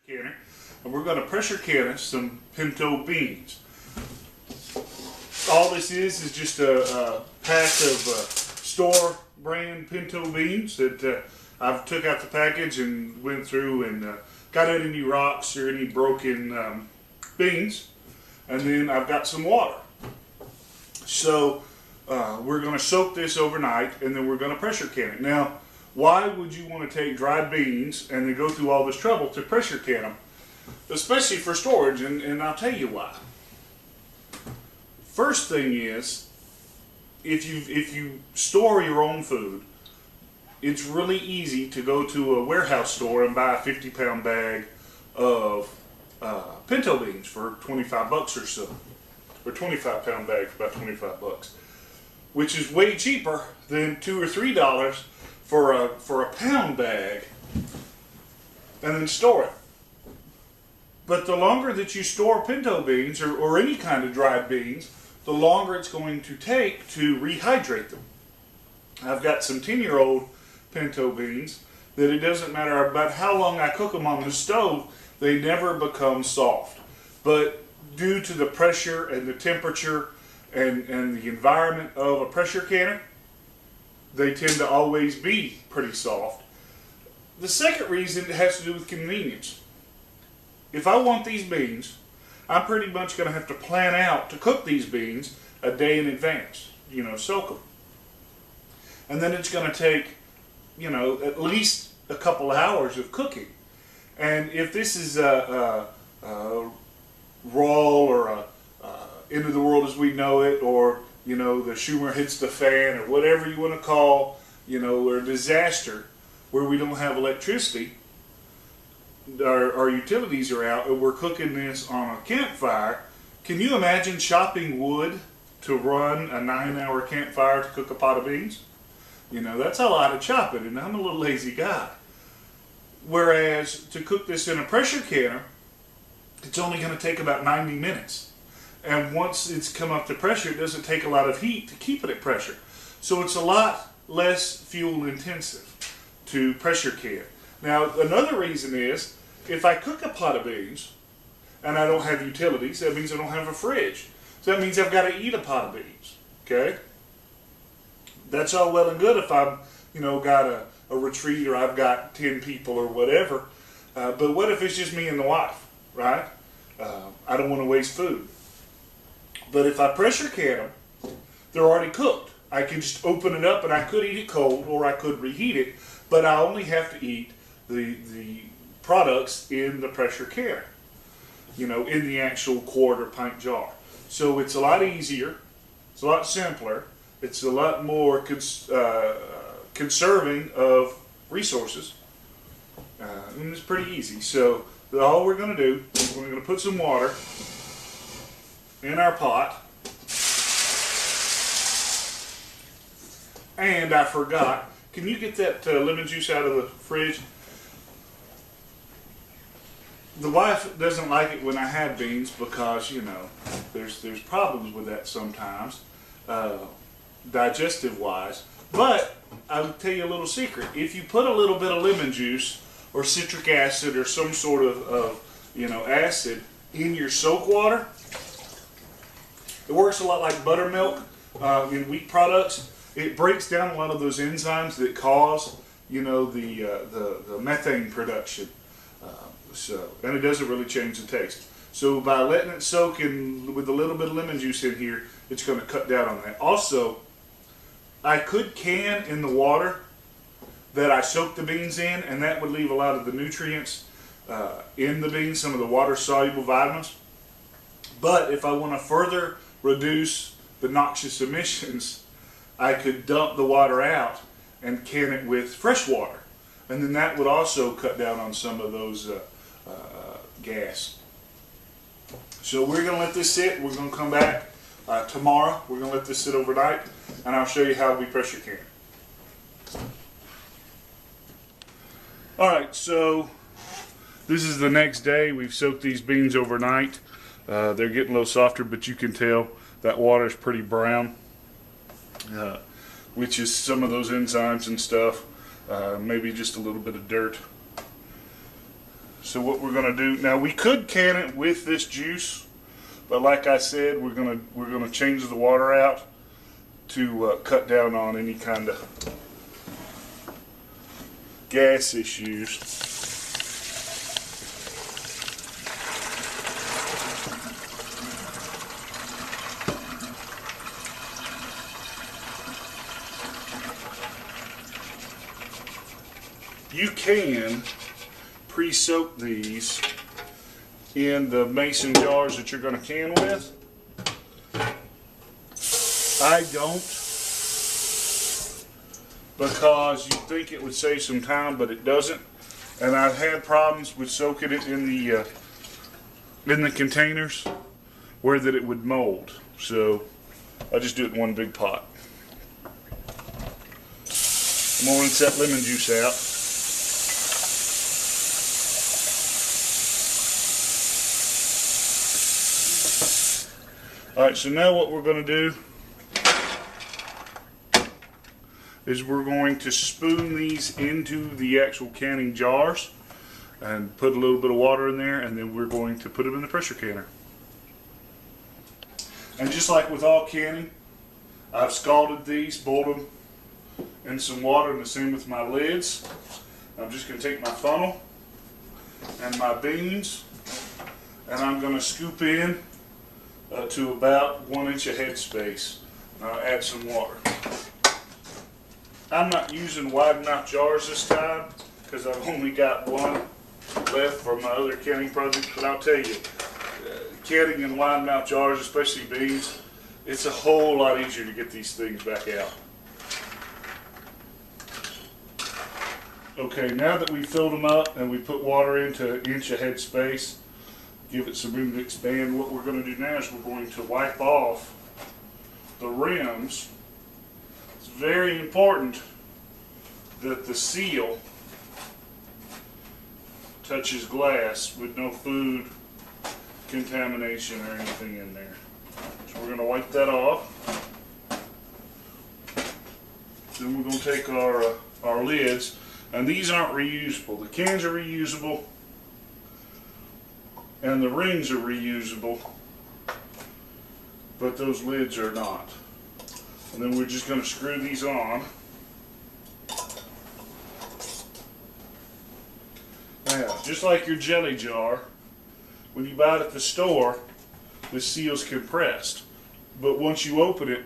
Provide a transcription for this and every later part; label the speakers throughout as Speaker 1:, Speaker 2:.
Speaker 1: canner, and we're going to pressure canner some pinto beans. All this is just a pack of store brand pinto beans that I've took out the package and went through and got out any rocks or any broken beans, and then I've got some water. So we're going to soak this overnight, and then we're going to pressure can it. Now, why would you want to take dried beans and then go through all this trouble to pressure can them, especially for storage? And I'll tell you why. First thing is, if you store your own food, it's really easy to go to a warehouse store and buy a 50-pound bag of pinto beans for 25 bucks or so, or 25-pound bag for about 25 bucks, which is way cheaper than $2 or $3 for a pound bag, and then store it. But the longer that you store pinto beans or any kind of dried beans, the longer it's going to take to rehydrate them. I've got some 10-year-old pinto beans that it doesn't matter about how long I cook them on the stove, they never become soft. But due to the pressure and the temperature and the environment of a pressure canner, they tend to always be pretty soft. The second reason has to do with convenience. If I want these beans, I'm pretty much going to have to plan out to cook these beans a day in advance, soak them. And then it's going to take, at least a couple hours of cooking. And if this is a raw or a end of the world as we know it, or the Schumer hits the fan, or whatever you want to call, or a disaster where we don't have electricity, our utilities are out, and we're cooking this on a campfire. Can you imagine chopping wood to run a 9-hour campfire to cook a pot of beans? That's a lot of chopping, and I'm a little lazy guy. Whereas to cook this in a pressure canner, it's only going to take about 90 minutes. And once it's come up to pressure, it doesn't take a lot of heat to keep it at pressure. So it's a lot less fuel intensive to pressure can. Now, another reason is, if I cook a pot of beans and I don't have utilities, that means I don't have a fridge. So that means I've got to eat a pot of beans, okay? That's all well and good if I've, got a retreat, or I've got 10 people or whatever. But what if it's just me and the wife, right? I don't want to waste food. But if I pressure can them, they're already cooked. I can just open it up and I could eat it cold, or I could reheat it, but I only have to eat the products in the pressure canner, in the actual quart or pint jar. So it's a lot easier, it's a lot simpler, it's a lot more conserving of resources, and it's pretty easy. So all we're going to do is we're going to put some water in our pot. And I forgot, can you get that lemon juice out of the fridge? The wife doesn't like it when I have beans because, there's problems with that sometimes, digestive wise. But I'll tell you a little secret. If you put a little bit of lemon juice or citric acid or some sort of acid in your soak water, it works a lot like buttermilk in wheat products. It breaks down a lot of those enzymes that cause, the methane production. And it doesn't really change the taste. So by letting it soak in with a little bit of lemon juice in here, it's going to cut down on that. Also, I could can in the water that I soaked the beans in, and that would leave a lot of the nutrients in the beans, some of the water-soluble vitamins. But if I want to further reduce the noxious emissions, I could dump the water out and can it with fresh water. And then that would also cut down on some of those gas. So we're going to let this sit. We're going to come back tomorrow. We're going to let this sit overnight, and I'll show you how we pressure can. Alright, so this is the next day. We've soaked these beans overnight. They're getting a little softer, but you can tell that water is pretty brown, which is some of those enzymes and stuff, maybe just a little bit of dirt. So what we're going to do now, we could can it with this juice, but like I said, we're gonna change the water out to cut down on any kind of gas issues. You can pre-soak these in the mason jars that you're going to can with. I don't, because you think it would save some time, but it doesn't. And I've had problems with soaking it in the containers where that it would mold. So I just do it in one big pot. I'm going to rinse that lemon juice out. Alright, so now what we're going to do is we're going to spoon these into the actual canning jars and put a little bit of water in there, and then we're going to put them in the pressure canner. And just like with all canning, I've scalded these, boiled them in some water, and the same with my lids. I'm just going to take my funnel and my beans, and I'm going to scoop in to about 1 inch of head space. And I'll add some water. I'm not using wide mouth jars this time because I've only got one left for my other canning project, but I'll tell you, canning in wide mouth jars, especially beans, it's a whole lot easier to get these things back out. Okay, now that we've filled them up and we put water into 1 inch of head space, give it some room to expand, what we're going to do now is we're going to wipe off the rims. It's very important that the seal touches glass with no food contamination or anything in there. So we're going to wipe that off. Then we're going to take our lids, and these aren't reusable. The cans are reusable and the rings are reusable, but those lids are not. And then we're just going to screw these on. Now, just like your jelly jar, when you buy it at the store, the seal's compressed. But once you open it,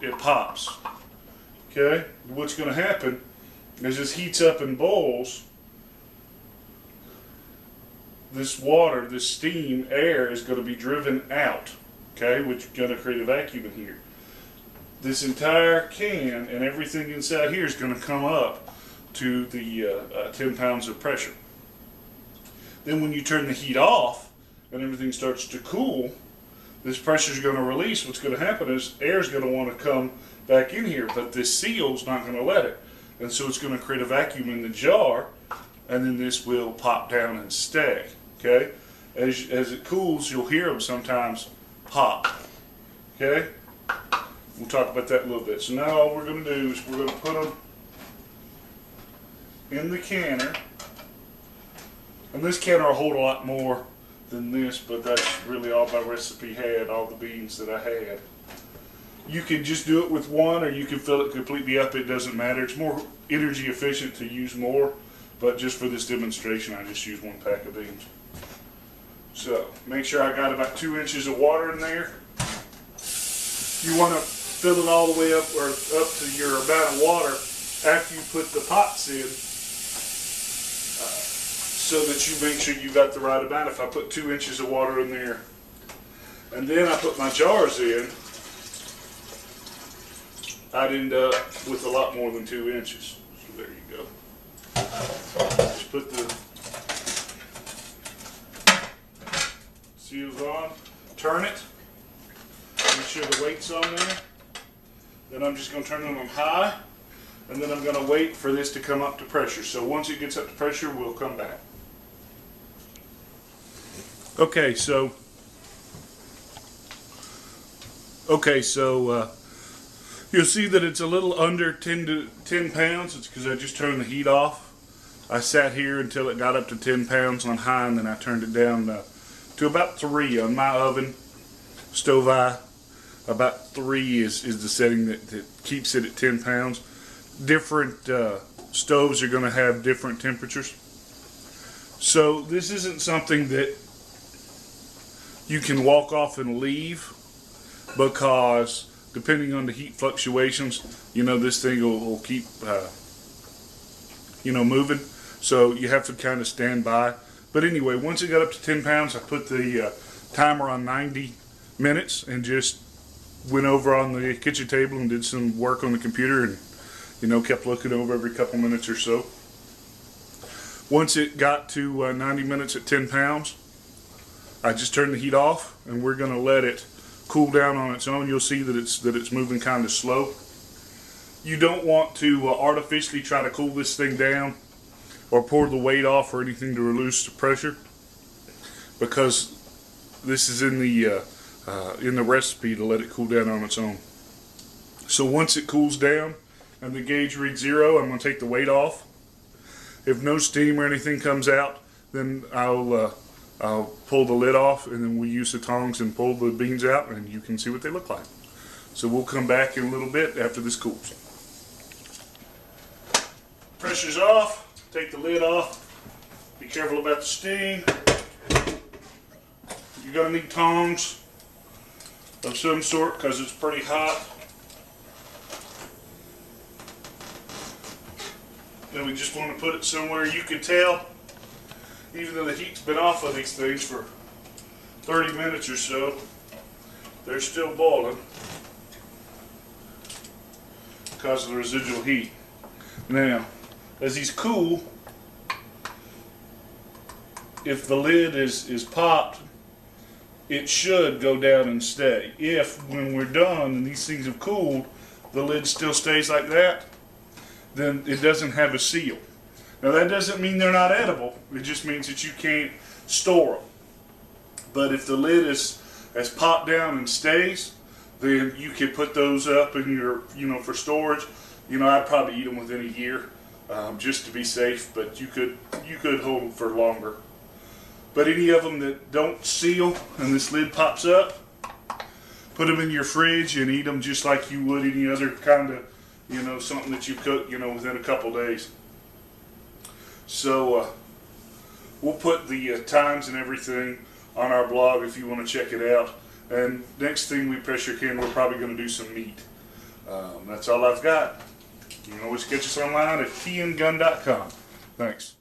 Speaker 1: it pops. Okay? What's going to happen is this heats up and boils. This water, this steam, air is going to be driven out. Okay? Which is going to create a vacuum in here. This entire can and everything inside here is going to come up to the 10 pounds of pressure. Then when you turn the heat off and everything starts to cool, this pressure is going to release. What's going to happen is air is going to want to come back in here, but this seal is not going to let it. And so it's going to create a vacuum in the jar, and then this will pop down and stay. Okay? As it cools, you'll hear them sometimes pop. Okay? We'll talk about that in a little bit. So now all we're going to do is we're going to put them in the canner. And this canner will hold a lot more than this, but that's really all my recipe had, all the beans that I had. You can just do it with one, or you can fill it completely up. It doesn't matter. It's more energy efficient to use more, but just for this demonstration, I just use 1 pack of beans. So make sure I got about 2 inches of water in there. You want to fill it all the way up, or up to your amount of water after you put the pots in, so that you make sure you got the right amount. If I put 2 inches of water in there, and then I put my jars in, I'd end up with a lot more than 2 inches. So there you go. Just put the seals on, turn it, make sure the weight's on there. Then I'm just going to turn it on high, and then I'm going to wait for this to come up to pressure. So once it gets up to pressure, we'll come back. Okay, so you'll see that it's a little under 10 pounds. It's because I just turned the heat off. I sat here until it got up to 10 pounds on high, and then I turned it down to about 3 on my oven. Stove eye, about 3 is the setting that keeps it at 10 pounds. Different stoves are going to have different temperatures. So this isn't something that you can walk off and leave, because depending on the heat fluctuations, this thing will keep moving. So you have to kind of stand by. But anyway, once it got up to 10 pounds, I put the timer on 90 minutes and just went over on the kitchen table and did some work on the computer, and kept looking over every couple minutes or so. Once it got to 90 minutes at 10 pounds, I just turned the heat off, and we're going to let it cool down on its own. You'll see that it's moving kind of slow. You don't want to artificially try to cool this thing down or pour the weight off or anything to reduce the pressure, because this is in the recipe to let it cool down on its own. So once it cools down and the gauge reads 0, I'm going to take the weight off. If no steam or anything comes out, then I'll pull the lid off, and then we use the tongs and pull the beans out, and you can see what they look like. So we'll come back in a little bit after this cools. Pressure's off. Take the lid off. Be careful about the steam. You're going to need tongs of some sort because it's pretty hot. Then we just want to put it somewhere you can tell, even though the heat's been off of these things for 30 minutes or so, they're still boiling because of the residual heat. Now, as these cool, if the lid is popped, it should go down and stay. If, when we're done and these things have cooled, the lid still stays like that, then it doesn't have a seal. Now that doesn't mean they're not edible, it just means that you can't store them. But if the lid is popped down and stays, then you can put those up in your, for storage. I'd probably eat them within a year, just to be safe, but you could hold them for longer. But any of them that don't seal and this lid pops up, put them in your fridge and eat them just like you would any other kind of, something that you cook, within a couple days. So we'll put the times and everything on our blog if you want to check it out. And next thing we pressure can, we're probably going to do some meat. That's all I've got. You can always catch us online at tngun.com. Thanks.